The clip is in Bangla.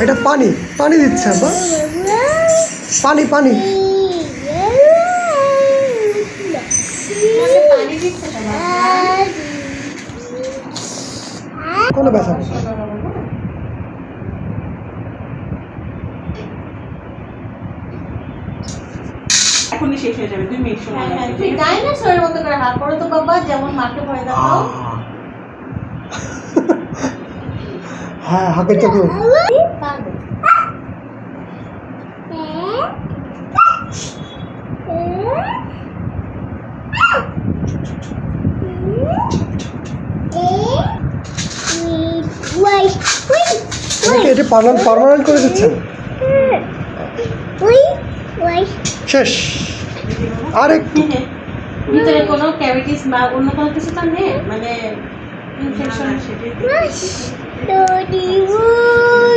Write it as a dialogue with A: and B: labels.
A: এটা পানি পানি দিচ্ছে আব্বা, পানি পানি। কোনো ব্যথা নেই।
B: এখনই শেষ হয়ে যাবে, 2 মিনিট সময় লাগবে।
C: তুই ডাইনোসরের মতো করে হাত করো তো বাবা, যেমন মাকে ভয় দেখাও।
A: হ্যাঁ হাতের চোখে
C: পারবে।
A: এটা পার্মানেন্ট করে দিচ্ছেন। শেষ। আর একটু
C: ভিতরে কোনো ক্যাভিটিস বা অন্য কোনো কিছু তো নেই, মানে ইনফেকশন।
B: সেটাই